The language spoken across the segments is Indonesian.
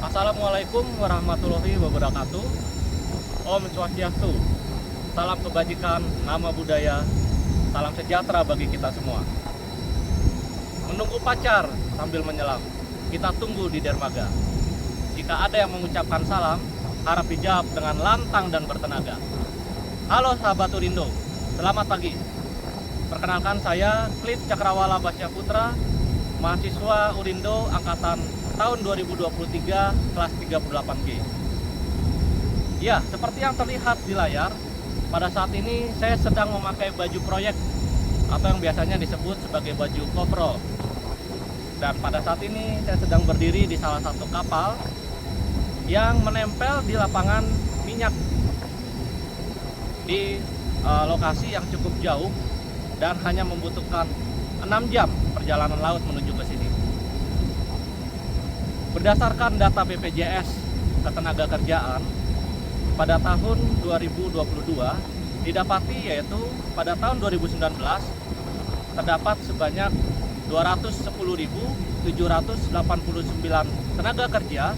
Assalamualaikum warahmatullahi wabarakatuh. Om Swastiastu. Salam kebajikan, nama budaya, salam sejahtera bagi kita semua. Menunggu pacar sambil menyelam, kita tunggu di dermaga. Jika ada yang mengucapkan salam, harap dijawab dengan lantang dan bertenaga. Halo sahabat Urindo, selamat pagi. Perkenalkan saya Cliff Cakrawala Basya Putra, mahasiswa Urindo angkatan tahun 2023 kelas 38G. Ya, seperti yang terlihat di layar, pada saat ini saya sedang memakai baju proyek atau yang biasanya disebut sebagai baju coverall. Dan pada saat ini saya sedang berdiri di salah satu kapal yang menempel di lapangan minyak di lokasi yang cukup jauh dan hanya membutuhkan 6 jam perjalanan laut menuju ke sini. Berdasarkan data BPJS Ketenagakerjaan, pada tahun 2022 didapati yaitu pada tahun 2019 terdapat sebanyak 210.789 tenaga kerja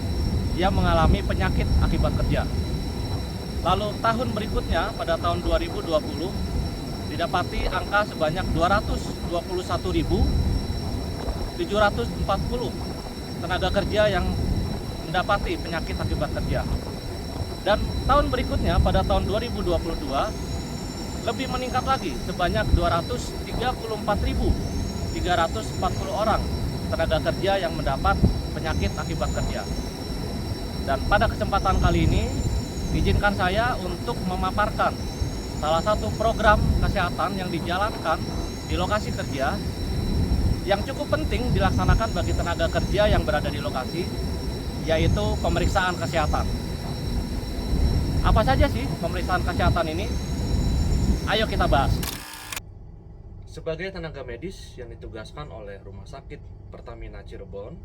yang mengalami penyakit akibat kerja. Lalu tahun berikutnya pada tahun 2020 didapati angka sebanyak 221.740 tenaga kerja yang mendapati penyakit akibat kerja. Dan tahun berikutnya pada tahun 2022 lebih meningkat lagi sebanyak 234.340 orang tenaga kerja yang mendapat penyakit akibat kerja. Dan pada kesempatan kali ini izinkan saya untuk memaparkan salah satu program kesehatan yang dijalankan di lokasi kerja yang cukup penting dilaksanakan bagi tenaga kerja yang berada di lokasi, yaitu pemeriksaan kesehatan. Apa saja sih pemeriksaan kesehatan ini? Ayo kita bahas. Sebagai tenaga medis yang ditugaskan oleh Rumah Sakit Pertamina Cirebon,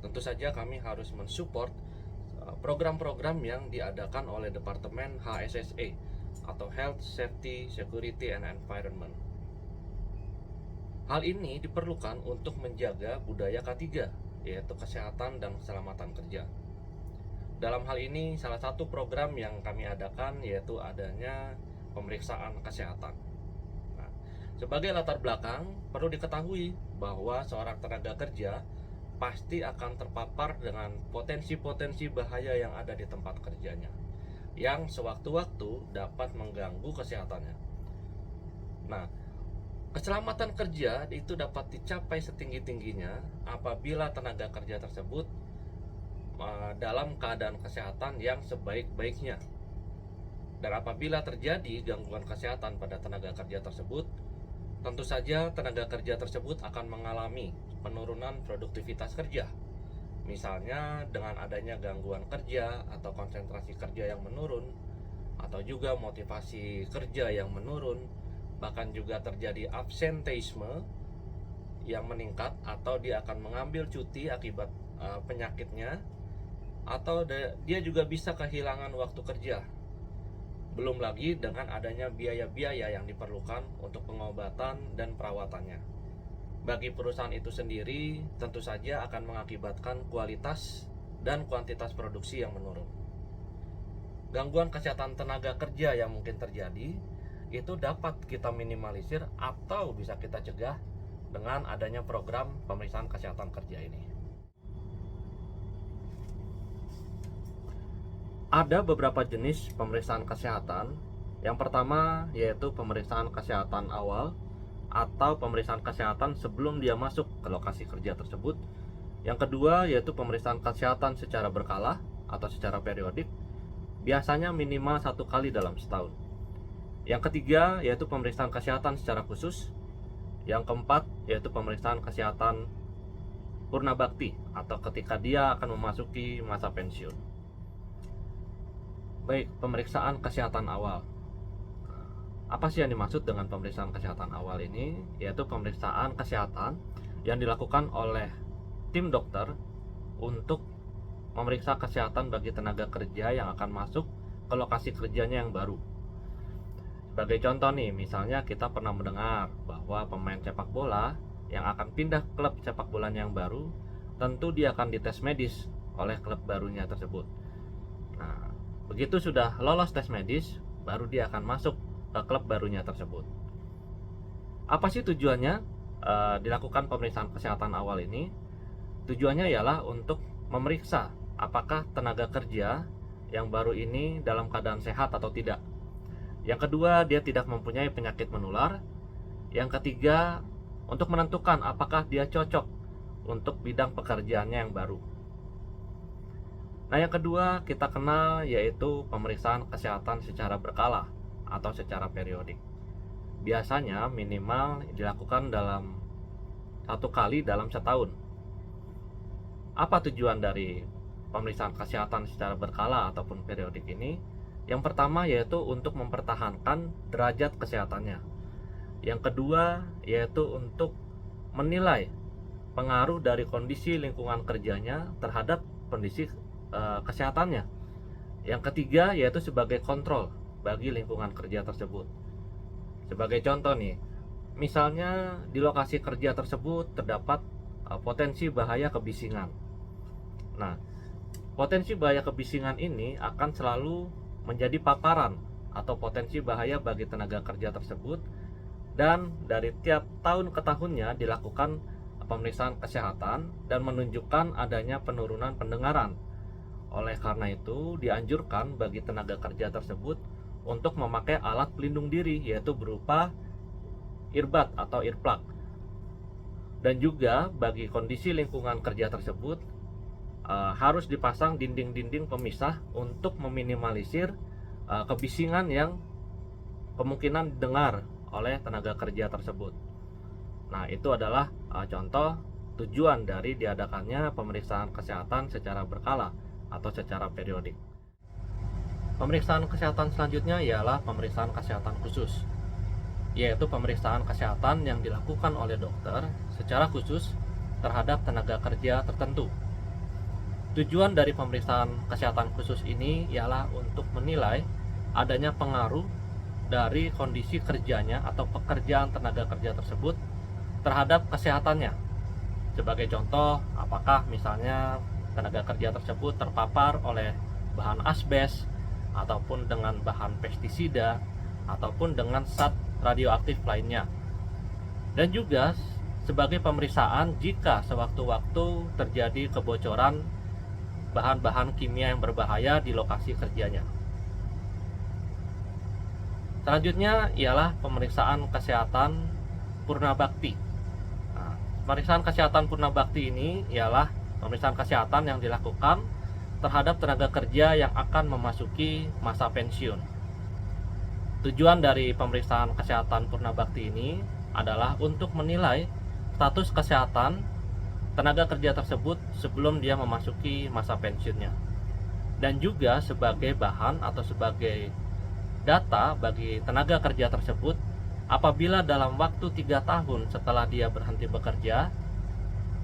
tentu saja kami harus mensupport program-program yang diadakan oleh Departemen HSSE atau Health, Safety, Security, and Environment. Hal ini diperlukan untuk menjaga budaya K3, yaitu kesehatan dan keselamatan kerja. Dalam hal ini, salah satu program yang kami adakan yaitu adanya pemeriksaan kesehatan. Nah, sebagai latar belakang, perlu diketahui bahwa seorang tenaga kerja pasti akan terpapar dengan potensi-potensi bahaya yang ada di tempat kerjanya, yang sewaktu-waktu dapat mengganggu kesehatannya. Nah, keselamatan kerja itu dapat dicapai setinggi-tingginya apabila tenaga kerja tersebut dalam keadaan kesehatan yang sebaik-baiknya. Dan apabila terjadi gangguan kesehatan pada tenaga kerja tersebut, tentu saja tenaga kerja tersebut akan mengalami penurunan produktivitas kerja. Misalnya dengan adanya gangguan kerja atau konsentrasi kerja yang menurun, atau juga motivasi kerja yang menurun, bahkan juga terjadi absenteisme yang meningkat, atau dia akan mengambil cuti akibat penyakitnya, atau dia juga bisa kehilangan waktu kerja. Belum lagi dengan adanya biaya-biaya yang diperlukan untuk pengobatan dan perawatannya. Bagi perusahaan itu sendiri tentu saja akan mengakibatkan kualitas dan kuantitas produksi yang menurun. Gangguan kesehatan tenaga kerja yang mungkin terjadi itu dapat kita minimalisir atau bisa kita cegah dengan adanya program pemeriksaan kesehatan kerja ini. Ada beberapa jenis pemeriksaan kesehatan. Yang pertama yaitu pemeriksaan kesehatan awal atau pemeriksaan kesehatan sebelum dia masuk ke lokasi kerja tersebut. Yang kedua yaitu pemeriksaan kesehatan secara berkala atau secara periodik, biasanya minimal 1 kali dalam setahun. Yang ketiga yaitu pemeriksaan kesehatan secara khusus. Yang keempat yaitu pemeriksaan kesehatan purna bakti atau ketika dia akan memasuki masa pensiun. Baik, pemeriksaan kesehatan awal. Apa sih yang dimaksud dengan pemeriksaan kesehatan awal ini? Yaitu pemeriksaan kesehatan yang dilakukan oleh tim dokter untuk memeriksa kesehatan bagi tenaga kerja yang akan masuk ke lokasi kerjanya yang baru. Sebagai contoh nih, misalnya kita pernah mendengar bahwa pemain sepak bola yang akan pindah klub sepak bola yang baru, tentu dia akan dites medis oleh klub barunya tersebut. Nah, begitu sudah lolos tes medis, baru dia akan masuk ke klub barunya tersebut. Apa sih tujuannya dilakukan pemeriksaan kesehatan awal ini? Tujuannya ialah untuk memeriksa apakah tenaga kerja yang baru ini dalam keadaan sehat atau tidak. Yang kedua, dia tidak mempunyai penyakit menular. Yang ketiga, untuk menentukan apakah dia cocok untuk bidang pekerjaannya yang baru. Nah, yang kedua kita kenal yaitu pemeriksaan kesehatan secara berkala atau secara periodik. Biasanya minimal dilakukan dalam 1 kali dalam setahun. Apa tujuan dari pemeriksaan kesehatan secara berkala ataupun periodik ini? Yang pertama yaitu untuk mempertahankan derajat kesehatannya. Yang kedua yaitu untuk menilai pengaruh dari kondisi lingkungan kerjanya terhadap kondisi kesehatannya. Yang ketiga yaitu sebagai kontrol bagi lingkungan kerja tersebut. Sebagai contoh nih, misalnya di lokasi kerja tersebut terdapat potensi bahaya kebisingan. Nah, potensi bahaya kebisingan ini akan selalu menjadi paparan atau potensi bahaya bagi tenaga kerja tersebut, dan dari tiap tahun ke tahunnya dilakukan pemeriksaan kesehatan dan menunjukkan adanya penurunan pendengaran. Oleh karena itu, dianjurkan bagi tenaga kerja tersebut untuk memakai alat pelindung diri, yaitu berupa earbud atau earplug. Dan juga bagi kondisi lingkungan kerja tersebut harus dipasang dinding-dinding pemisah untuk meminimalisir kebisingan yang kemungkinan didengar oleh tenaga kerja tersebut. Nah, itu adalah contoh tujuan dari diadakannya pemeriksaan kesehatan secara berkala atau secara periodik. Pemeriksaan kesehatan selanjutnya ialah pemeriksaan kesehatan khusus, yaitu pemeriksaan kesehatan yang dilakukan oleh dokter secara khusus terhadap tenaga kerja tertentu. Tujuan dari pemeriksaan kesehatan khusus ini ialah untuk menilai adanya pengaruh dari kondisi kerjanya atau pekerjaan tenaga kerja tersebut terhadap kesehatannya. Sebagai contoh, apakah misalnya tenaga kerja tersebut terpapar oleh bahan asbes, ataupun dengan bahan pestisida, ataupun dengan zat radioaktif lainnya. Dan juga sebagai pemeriksaan jika sewaktu-waktu terjadi kebocoran bahan-bahan kimia yang berbahaya di lokasi kerjanya. Selanjutnya ialah pemeriksaan kesehatan purna bakti. Nah, pemeriksaan kesehatan purna bakti ini ialah pemeriksaan kesehatan yang dilakukan terhadap tenaga kerja yang akan memasuki masa pensiun. Tujuan dari pemeriksaan kesehatan purna bakti ini adalah untuk menilai status kesehatan tenaga kerja tersebut sebelum dia memasuki masa pensiunnya, dan juga sebagai bahan atau sebagai data bagi tenaga kerja tersebut apabila dalam waktu 3 tahun setelah dia berhenti bekerja,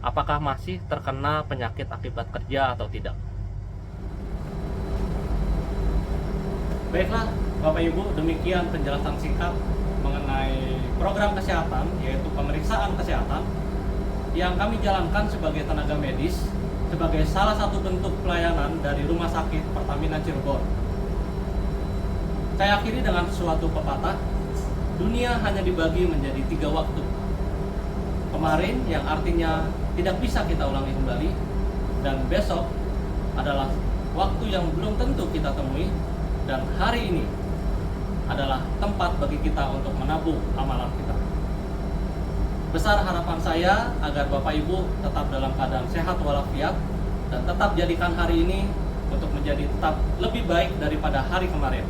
apakah masih terkena penyakit akibat kerja atau tidak. Baiklah Bapak Ibu, demikian penjelasan singkat mengenai program kesehatan, yaitu pemeriksaan kesehatan yang kami jalankan sebagai tenaga medis sebagai salah satu bentuk pelayanan dari Rumah Sakit Pertamina Cirebon. Saya akhiri dengan suatu pepatah, dunia hanya dibagi menjadi 3 waktu. Kemarin yang artinya tidak bisa kita ulangi kembali, dan besok adalah waktu yang belum tentu kita temui, dan hari ini adalah tempat bagi kita untuk menabung amalan kita. Besar harapan saya agar Bapak Ibu tetap dalam keadaan sehat walafiat dan tetap jadikan hari ini untuk menjadi tetap lebih baik daripada hari kemarin.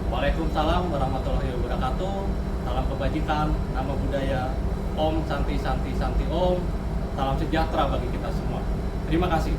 Waalaikumsalam warahmatullahi wabarakatuh. Salam kebajikan, nama budaya, Om Santi Santi Santi Om. Salam sejahtera bagi kita semua. Terima kasih.